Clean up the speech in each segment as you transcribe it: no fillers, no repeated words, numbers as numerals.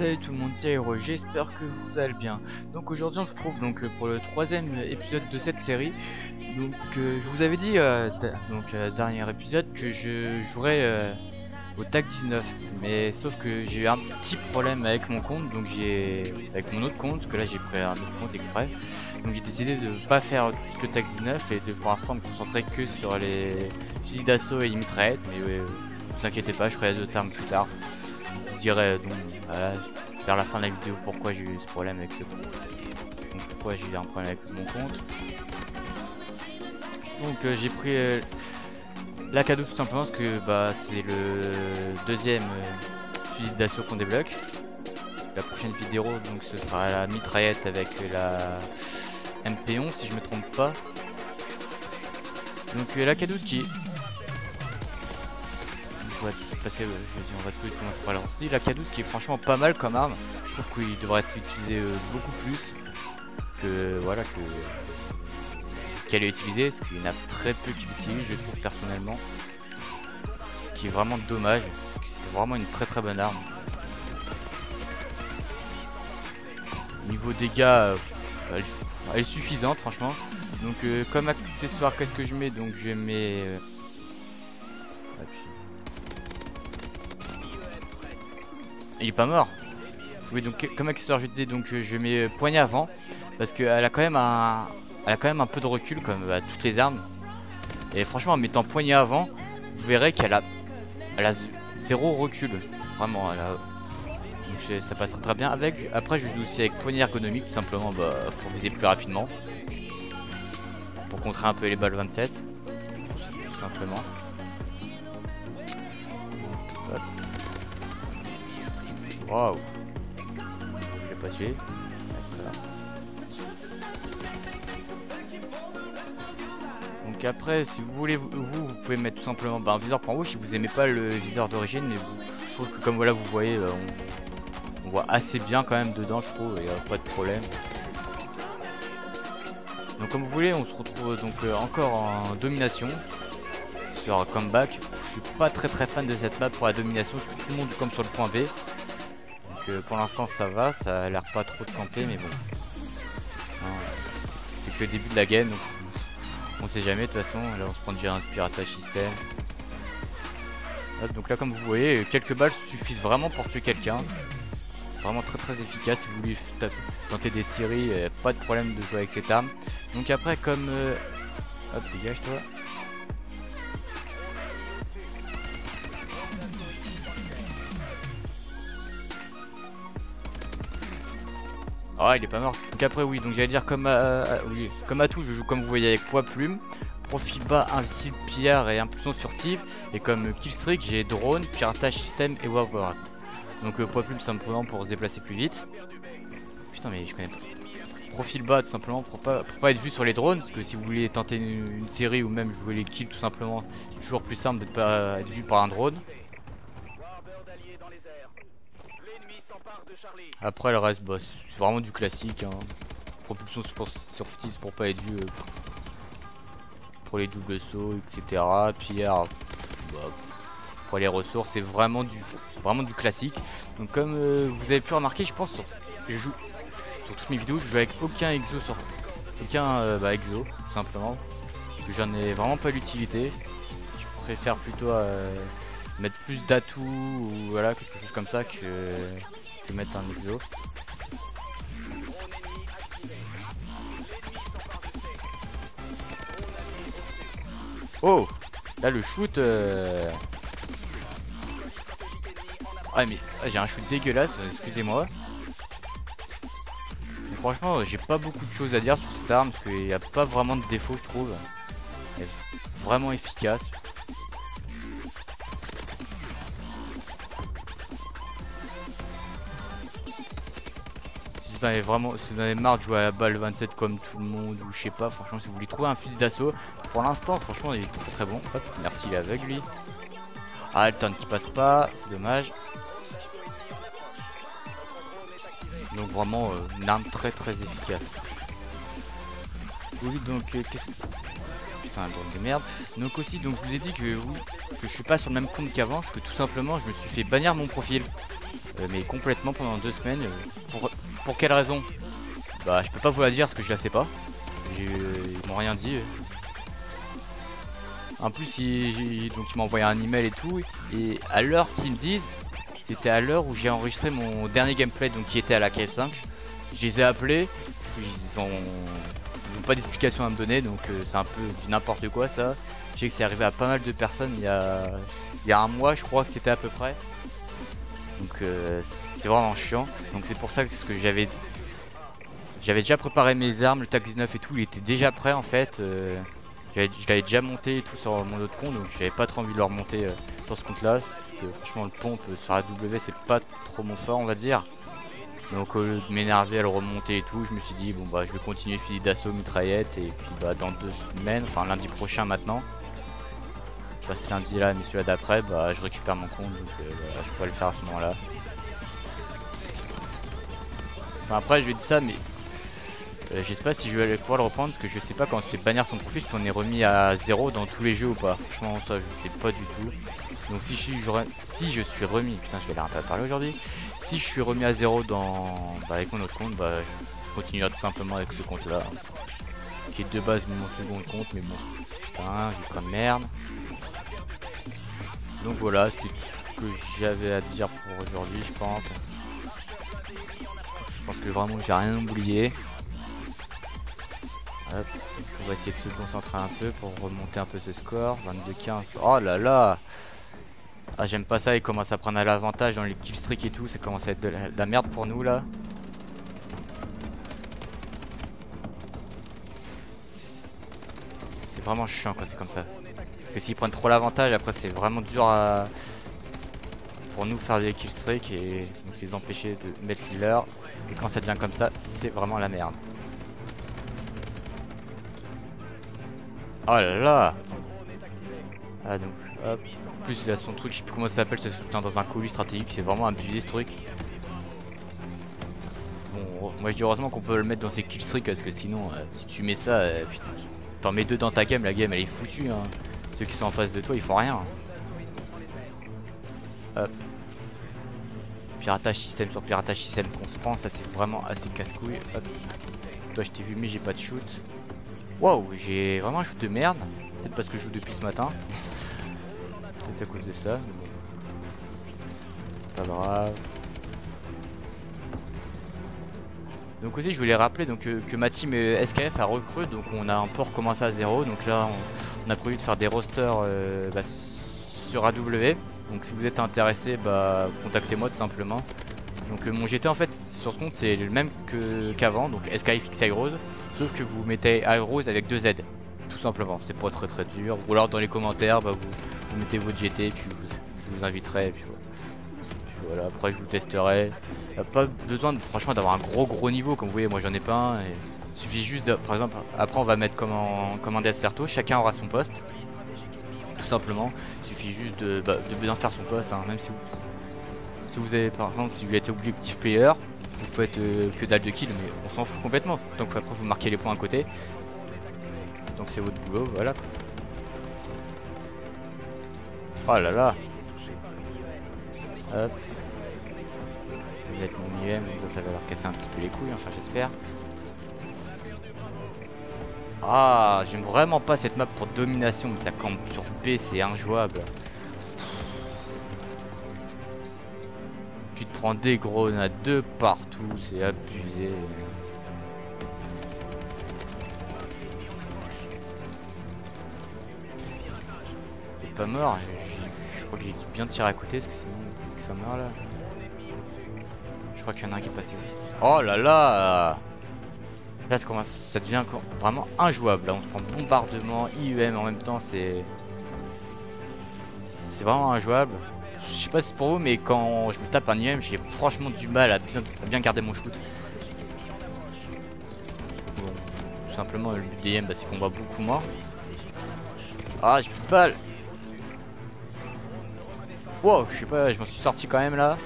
Salut tout le monde, c'est Hero, j'espère que vous allez bien. Donc aujourd'hui on se retrouve donc pour le troisième épisode de cette série. Donc je vous avais dit dernier épisode que je jouerais au TAC 19, mais sauf que j'ai eu un petit problème avec mon compte, donc avec mon autre compte, parce que là j'ai pris un autre compte exprès. Donc j'ai décidé de pas faire tout ce que TAC 19 et de pour l'instant me concentrer que sur les fusils d'assaut et les mitraillettes. Mais ne vous inquiétez pas, je ferai d'autres termes plus tard. Je vous dirai donc voilà, vers la fin de la vidéo pourquoi j'ai eu ce problème avec le compte. Donc pourquoi j'ai eu un problème avec mon compte. Donc j'ai pris la cadeau tout simplement parce que c'est le deuxième fusil d'assaut qu'on débloque. La prochaine vidéo donc ce sera la mitraillette avec la MP11 si je me trompe pas. Donc la cadeau qui on va passer, on va tout commencer par la sortie. La K12 qui est franchement pas mal comme arme. Je trouve qu'il devrait être utilisé beaucoup plus que voilà qu'elle est utilisée, parce qu'il y en a très peu qui l'utilisent, je trouve personnellement. Ce qui est vraiment dommage, parce que c'est vraiment une très bonne arme. Niveau dégâts, elle est suffisante franchement. Donc comme accessoire, qu'est-ce que je mets? Donc je mets il est pas mort. Oui, donc comme accessoire je disais, donc je mets poignée avant parce qu'elle a quand même un peu de recul comme toutes les armes. Et franchement en mettant poignée avant, vous verrez qu'elle a zéro recul. Vraiment donc ça passe très bien avec. Après je joue aussi avec poignée ergonomique tout simplement pour viser plus rapidement. Pour contrer un peu les balles 27. Tout simplement. Waouh, j'ai pas tué. Donc après, si vous voulez, vous pouvez mettre tout simplement un viseur point rouge si vous aimez pas le viseur d'origine. Mais je trouve que comme voilà, vous voyez, on voit assez bien quand même dedans, je trouve, et pas de problème. Donc comme vous voulez, on se retrouve donc encore en domination sur comeback. Je suis pas très fan de cette map pour la domination, tout le monde comme sur le point B. Pour l'instant ça va, ça a l'air pas trop de camper, mais bon, c'est que le début de la game, donc on sait jamais. De toute façon là on se prend déjà un piratage système. Hop, donc là comme vous voyez, quelques balles suffisent vraiment pour tuer quelqu'un. Vraiment très efficace. Si vous voulez tenter des séries, pas de problème de jouer avec cette arme. Donc après comme hop, dégage toi. Ah, il est pas mort. Donc après oui, donc j'allais dire comme à tout, je joue comme vous voyez avec poids plume, profil bas, invincible, pillard et impulsion furtive. Et comme killstreak, j'ai drone, piratage système et warp. Donc poids plume simplement pour se déplacer plus vite. Putain mais je connais pas. Profil bas tout simplement pour pas être vu sur les drones, parce que si vous voulez tenter une série ou même jouer les kills tout simplement, c'est toujours plus simple d'être pas être vu par un drone. Après le reste, c'est vraiment du classique, hein. Propulsion furtive pour pas être vu pour les doubles sauts, etc. Pierre pour les ressources, c'est vraiment du classique. Donc comme vous avez pu remarquer, je pense je joue sur toutes mes vidéos, je joue avec aucun exo exo tout simplement, parce que j'en ai vraiment pas l'utilité. Je préfère plutôt mettre plus d'atouts ou voilà quelque chose comme ça que mettre un exo. Oh, là le shoot ah mais j'ai un shoot dégueulasse, excusez-moi. Franchement j'ai pas beaucoup de choses à dire sur cette arme parce qu'il n'y a pas vraiment de défaut, je trouve. Elle est vraiment efficace. Si vous en avez marre de jouer à la balle 27 comme tout le monde ou je sais pas, franchement si vous voulez trouver un fusil d'assaut, pour l'instant franchement il est très bon. Hop, merci, il est aveugle lui. Ah le turn qui passe pas, c'est dommage. Donc vraiment une arme très efficace. Oui donc qu'est-ce que... Putain le drone de merde. Donc aussi donc je vous ai dit que oui, que je suis pas sur le même compte qu'avant, parce que tout simplement je me suis fait bannir mon profil. mais complètement pendant 2 semaines. Pour quelle raison? Bah je peux pas vous la dire parce que je la sais pas. Ils m'ont rien dit. En plus donc ils m'ont envoyé un email et tout, et à l'heure qu'ils me disent, c'était à l'heure où j'ai enregistré mon dernier gameplay, donc qui était à la KF5. Je les ai appelés, ils ont pas d'explication à me donner, donc c'est un peu du n'importe quoi ça. Je sais que c'est arrivé à pas mal de personnes il y a un mois, je crois que c'était à peu près. Donc c'est vraiment chiant. Donc c'est pour ça que j'avais déjà préparé mes armes, le TAC 19 et tout, il était déjà prêt en fait. Je l'avais déjà monté et tout sur mon autre compte, donc j'avais pas trop envie de le remonter sur ce compte là. Parce que franchement le pompe sur la W c'est pas trop mon fort on va dire. Donc au lieu de m'énerver à le remonter et tout, je me suis dit bon bah je vais continuer fusil d'assaut, mitraillette, et puis bah dans 2 semaines, enfin lundi prochain maintenant. Soit ce lundi là mais celui-là d'après, bah je récupère mon compte, donc bah, je pourrais le faire à ce moment là. Enfin, après je lui ai dit ça mais je sais pas si je vais pouvoir le reprendre, parce que je sais pas quand on se fait bannir son profil si on est remis à 0 dans tous les jeux ou pas. Franchement ça je sais pas du tout. Donc si je suis remis, putain je vais l'air un peu à parler aujourd'hui. Si je suis remis à 0 avec mon autre compte, bah je continuerai tout simplement avec ce compte là. Qui est de base mon second compte, mais bon. Putain, j'ai comme merde. Donc voilà, c'était tout ce que j'avais à dire pour aujourd'hui je pense. Je pense que vraiment j'ai rien oublié. Hop, on va essayer de se concentrer un peu pour remonter un peu ce score. 22-15. Oh là là! Ah j'aime pas ça, il commence à prendre à l'avantage dans les killstreaks et tout, ça commence à être de la merde pour nous là. C'est vraiment chiant quand c'est comme ça. Parce que s'ils prennent trop l'avantage, après c'est vraiment dur pour nous faire des killstreaks et donc les empêcher de mettre leur. Et quand ça devient comme ça, c'est vraiment la merde. Oh là là! Ah donc hop. En plus il a son truc, je sais plus comment ça s'appelle, ça se soutient dans un colis stratégique, c'est vraiment abusé ce truc. Bon moi je dis heureusement qu'on peut le mettre dans ses killstreaks, parce que sinon si tu mets ça, putain, t'en mets 2 dans ta game, la game elle est foutue hein. Ceux qui sont en face de toi ils font rien. Hop. Piratage système sur piratage système qu'on se prend, ça c'est vraiment assez casse-couille. Hop. Toi je t'ai vu mais j'ai pas de shoot. Waouh, j'ai vraiment un shoot de merde. Peut-être parce que je joue depuis ce matin. Peut-être à cause de ça. C'est pas grave. Donc aussi je voulais rappeler donc, que ma team SKF a recruté, donc on a un peu recommencé à 0. Donc là on a prévu de faire des rosters sur AW. Donc si vous êtes intéressé, bah contactez-moi tout simplement. Donc mon GT en fait sur ce compte c'est le même qu'avant, donc SKF X Heroes, sauf que vous mettez Heroes avec 2 Z. Tout simplement, c'est pas très dur. Ou alors dans les commentaires, bah, vous mettez votre GT et puis je vous inviterai. Et puis voilà, après je vous testerai. Pas besoin franchement d'avoir un gros niveau, comme vous voyez, moi j'en ai pas un. Et il suffit juste par exemple, après on va mettre comme en Desserto, chacun aura son poste. Tout simplement, il suffit juste de bien faire son poste, hein, même si vous avez par exemple, si vous êtes objectif player, vous faites que dalle de kill, mais on s'en fout complètement. Donc après vous marquez les points à côté. Donc c'est votre boulot, voilà. Oh là là. Hop. Je vais mettre mon IM, ça va leur casser un petit peu les couilles, enfin j'espère. Ah, j'aime vraiment pas cette map pour domination, mais ça campe sur B, c'est injouable. Tu te prends des grenades de partout, c'est abusé. Pas mort, je crois que j'ai bien tiré à côté parce que sinon il soit mort là. Je crois qu'il y en a un qui est passé. Oh là là. Là ça devient vraiment injouable. Là on se prend bombardement, IUM en même temps, c'est vraiment injouable. Je sais pas si c'est pour vous, mais quand je me tape un IUM j'ai franchement du mal à bien garder mon shoot. Bon, tout simplement le but des IM c'est qu'on voit beaucoup moins. Ah j'ai plus de balles. Wow, je sais pas, je m'en suis sorti quand même là.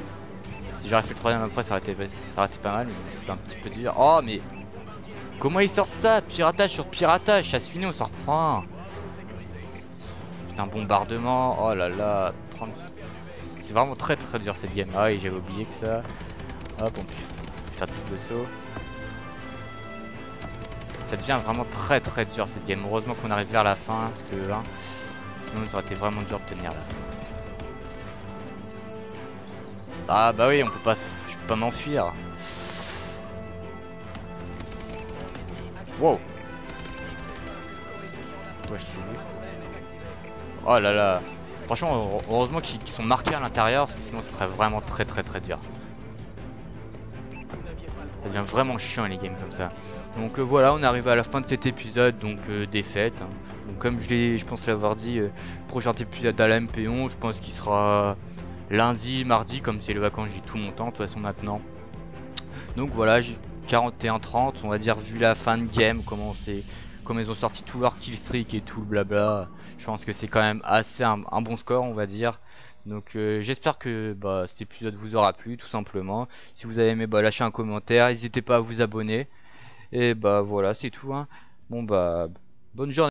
Si j'aurais fait le troisième après, ça aurait été pas mal, mais c'est un petit peu dur. Oh, mais comment ils sortent ça? Piratage sur piratage, chasse finie, on s'en reprend. Putain, bombardement, oh là là, c'est vraiment très très dur cette game. Ah, et j'avais oublié que ça. Hop, on peut faire double saut. Ça devient vraiment très très dur cette game. Heureusement qu'on arrive vers la fin, parce que hein, sinon ça aurait été vraiment dur de tenir là. Ah bah oui, on peut pas, je peux pas m'enfuir. Wow. Toi, je t'ai vu. Oh là là. Franchement, heureusement qu'ils sont marqués à l'intérieur, parce que sinon ce serait vraiment très très très dur. Ça devient vraiment chiant les games comme ça. Donc voilà, on arrive à la fin de cet épisode, donc défaite. Hein. Donc comme je pense l'avoir dit, prochain épisode à la MP11, je pense qu'il sera lundi, mardi, comme c'est les vacances, j'ai tout mon temps de toute façon maintenant. Donc voilà, 41-30, on va dire vu la fin de game, comme ils ont sorti tout leur kill streak et tout le blabla. Je pense que c'est quand même assez un bon score, on va dire. Donc j'espère que cet épisode vous aura plu tout simplement. Si vous avez aimé, lâchez un commentaire, n'hésitez pas à vous abonner. Et voilà, c'est tout hein. Bon bonne journée.